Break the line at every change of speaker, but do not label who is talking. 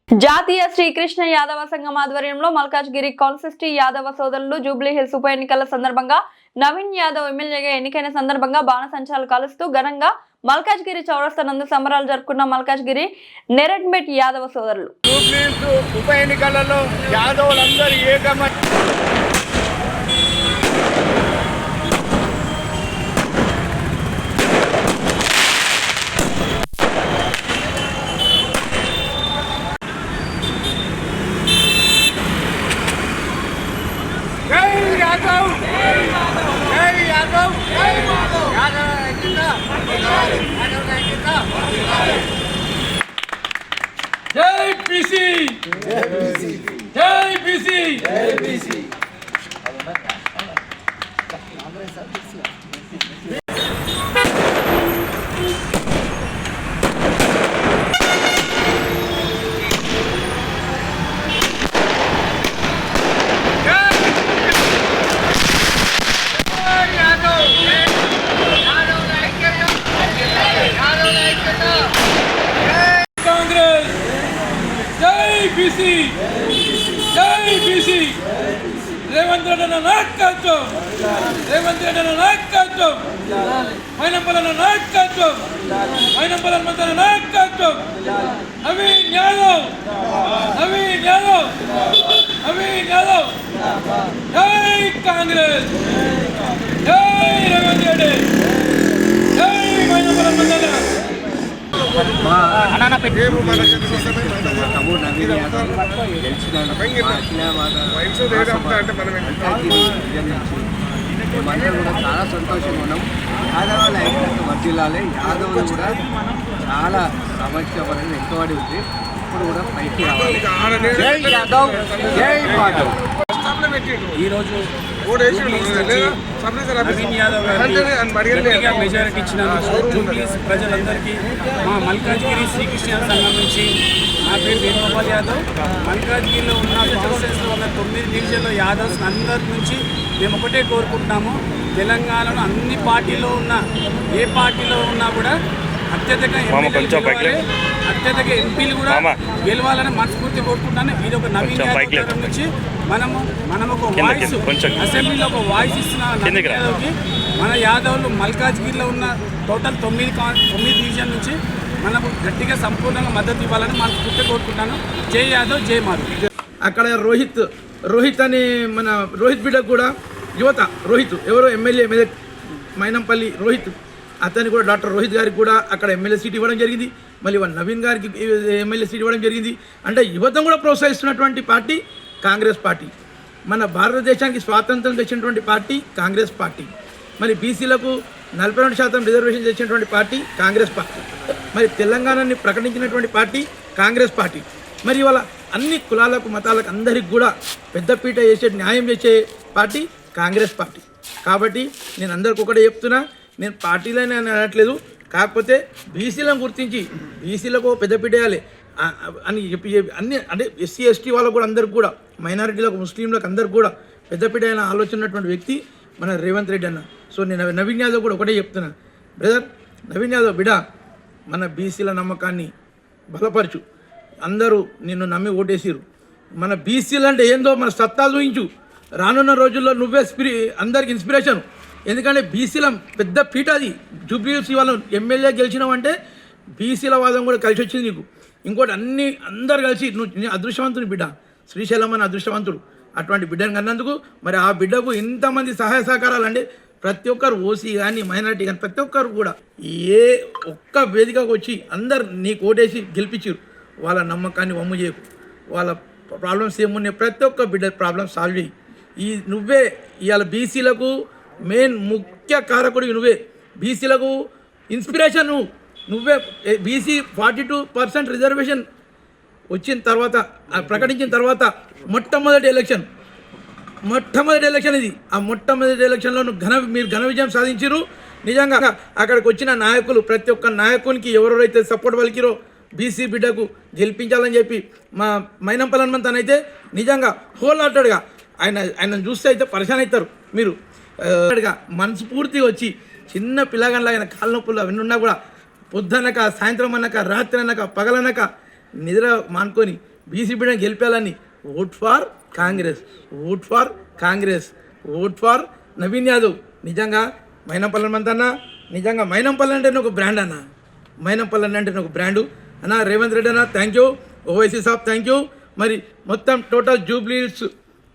జాతీయ శ్రీకృష్ణ యాదవ సంఘం ఆధ్వర్యంలో మల్కాజ్గిరి కాన్స్టిట్యూన్సీ యాదవ సోదరులు జూబ్లీ హిల్స్ ఉప ఎన్నికల సందర్భంగా నవీన్ యాదవ్ ఎమ్మెల్యేగా ఎన్నికైన సందర్భంగా బాణసంచాలు కాలుస్తూ ఘనంగా మల్కాజ్గిరి చౌరస్తా నందు సంబరాలు జరుపుకున్న మల్కాజ్గిరి నెరెడ్మెట్ యాదవ సోదరులు.
జూబ్లీ హిల్స్ ఉప ఎన్నికలలో యాదవులందరూ ఏకమై
जय बीसी जय बीसी जय बीसी बीसी जय बीसी रेवंत रेड्डी नायकत्వం रेवंत रेड्डी नायकत्వం మైనంపల్లి నాయకత్వం మైనంపల్లి హనుమంతన్న నాయకత్వం నవీన్ యాదవ్ నవీన్ యాదవ్ నవీన్ యాదవ్ జై కాంగ్రెస్ జై రేవంత్ రెడ్డి జై మైనంపల్లి హనుమంతన్న
తమ్ముడు నవీన్ యాదవ్ గెలిచినాను మేమందరం కూడా చాలా సంతోషంగా ఉన్నాం. యాదవుల ఐక్యత వర్ధిల్లాలి. యాదవులు కూడా చాలా సమస్య అనేది వెనుకబడి ఉంది. ఇప్పుడు కూడా పైకి రావాలి. జై యాదవ్ జై మాధవ్.
ఈరోజు నవీన్ యాదవ్ గట్టిగా మెజారిటీ ఇచ్చినందుకు జూబ్లీ ప్రజలందరికీ మా మల్కాజ్గిరి శ్రీకృష్ణ సంఘం నుంచి నా పేరు వేణుగోపాల్ యాదవ్. మల్కాజ్గిరిలో ఉన్న కాన్స్టిట్యూన్సీలో ఉన్న 9 డివిజన్లో యాదవ్స్ అందరి నుంచి మేము ఒకటే కోరుకుంటున్నాము. తెలంగాణలో అన్ని పార్టీలో ఉన్న ఏ పార్టీలో ఉన్నా కూడా అత్యధిక ఎంపీలు కూడా గెలవాలని మనస్ఫూర్తి కోరుకుంటున్నాను. ఇది ఒక నవీన్ యాదవ్ నుంచి మనం ఒక వాయిస్ అసెంబ్లీలో ఒక వాయిస్ ఇస్తున్న నవీన్ యాదవ్కి మన యాదవ్లు మల్కాజ్గిరిలో ఉన్న టోటల్ 9 డివిజన్ నుంచి మనకు గట్టిగా సంపూర్ణంగా మద్దతు ఇవ్వాలని మనస్ఫూర్తి కోరుకుంటున్నాను. జై యాదవ్ జై మాధవ్.
అక్కడ రోహిత్ అని మన రోహిత్ బిడ్డ కూడా యువత రోహిత్ ఎవరో ఎమ్మెల్యే మైనంపల్లి రోహిత్ అతన్ని కూడా డాక్టర్ రోహిత్ గారికి కూడా అక్కడ ఎమ్మెల్యే సీట్ ఇవ్వడం జరిగింది. మళ్ళీ నవీన్ గారికి ఎమ్మెల్యే సీట్ ఇవ్వడం జరిగింది. అంటే యువతను కూడా ప్రోత్సహిస్తున్నటువంటి పార్టీ కాంగ్రెస్ పార్టీ. మన భారతదేశానికి స్వాతంత్రం తెచ్చినటువంటి పార్టీ కాంగ్రెస్ పార్టీ. మరి బీసీలకు 42% రిజర్వేషన్ తెచ్చినటువంటి పార్టీ కాంగ్రెస్ పార్టీ. మరి తెలంగాణని ప్రకటించినటువంటి పార్టీ కాంగ్రెస్ పార్టీ. మరి ఇవాళ అన్ని కులాలకు మతాలకు అందరికి కూడా పెద్దపీట చేసే న్యాయం చేసే పార్టీ కాంగ్రెస్ పార్టీ. కాబట్టి నేను అందరికి ఒకటే చెప్తున్నా, నేను పార్టీలోనే అనట్లేదు, కాకపోతే బీసీలను గుర్తించి బీసీలకు పెద్దపీట వేయాలి అని చెప్పి అన్ని అంటే ఎస్సీ ఎస్టీ వాళ్ళకు కూడా అందరికి కూడా మైనారిటీలకు ముస్లింలకు అందరికి కూడా పెద్దపీట అయిన ఆలోచన ఉన్నటువంటి వ్యక్తి మన రేవంత్ రెడ్డి అన్న. సో నేను నవీన్ యాదవ్ కూడా ఒకటే చెప్తున్నా, బ్రదర్ నవీన్ యాదవ్ బిడా మన బీసీల నమ్మకాన్ని బలపరచు. అందరూ నిన్ను నమ్మి ఓటేసిరు. మన బీసీలు అంటే ఏందో మన సత్తా చూయించు. రానున్న రోజుల్లో నువ్వే అందరికి ఇన్స్పిరేషన్. ఎందుకంటే బీసీల పెద్ద పీట అది. జూబ్లీ హిల్స్ వాళ్ళ ఎమ్మెల్యే గెలిచినావంటే బీసీల వాదం కూడా కలిసి వచ్చింది నీకు. ఇంకోటి అందరు కలిసి నువ్వు అదృష్టవంతుని బిడ్డ, శ్రీశైలం అని అదృష్టవంతుడు. అటువంటి బిడ్డను కన్నందుకు మరి ఆ బిడ్డకు ఇంతమంది సహాయ సహకారాలు అంటే ప్రతి ఒక్కరు ఓసీ కానీ మైనారిటీ కానీ ప్రతి ఒక్కరు కూడా ఏ ఒక్క వేదికకు వచ్చి అందరు నీకు ఓటేసి గెలిపించారు. వాళ్ళ నమ్మకాన్ని వమ్ము చేయకు. వాళ్ళ ప్రాబ్లమ్స్ ఏమున్నాయి ప్రతి ఒక్క బిడ్డ ప్రాబ్లమ్స్ సాల్వ్ చేయి. నువ్వే ఇవాళ బీసీలకు మెయిన్ ముఖ్య కారకుడివి నువ్వే. బీసీలకు ఇన్స్పిరేషన్ నువ్వే. బీసీ 42% రిజర్వేషన్ వచ్చిన తర్వాత ప్రకటించిన తర్వాత మొట్టమొదటి ఎలక్షన్ ఇది. ఆ మొట్టమొదటి ఎలక్షన్లో మీరు ఘన విజయం సాధించారు. నిజంగా అక్కడికి వచ్చిన నాయకులు ప్రతి ఒక్క నాయకునికి ఎవరెవరైతే సపోర్ట్ పలికిరో బీసీ బిడ్డకు గెలిపించాలని చెప్పి మా మైనంపల్లి హనుమంతన్న అయితే నిజంగా హోల్ హార్టెడ్గా ఆయన చూస్తే అయితే పరిశాన్ అవుతారు మీరు. మనస్ఫూర్తిగా వచ్చి చిన్న పిల్లగాళ్ళ కాళ్ళ నొప్పులు అవన్నీ ఉన్నా కూడా పొద్దునక సాయంత్రం అన్నాక రాత్రి అన్నాక పగలనక నిద్ర మానుకొని బీసీ బిడ్డను గెలిపాలని vote for Congress, vote for Congress, vote for Naveen Yadav. నిజంగా మైనంపల్లి మంతన్న, నిజంగా మైనంపల్లి అంటే ఒక బ్రాండ్ అన్న, మైనంపల్లి అంటే ఒక బ్రాండు అన్న. రేవంత్ రెడ్డి అన్న thank you, Owaisi Saab thank you. మరి మొత్తం టోటల్ జూబ్లీ హిల్స్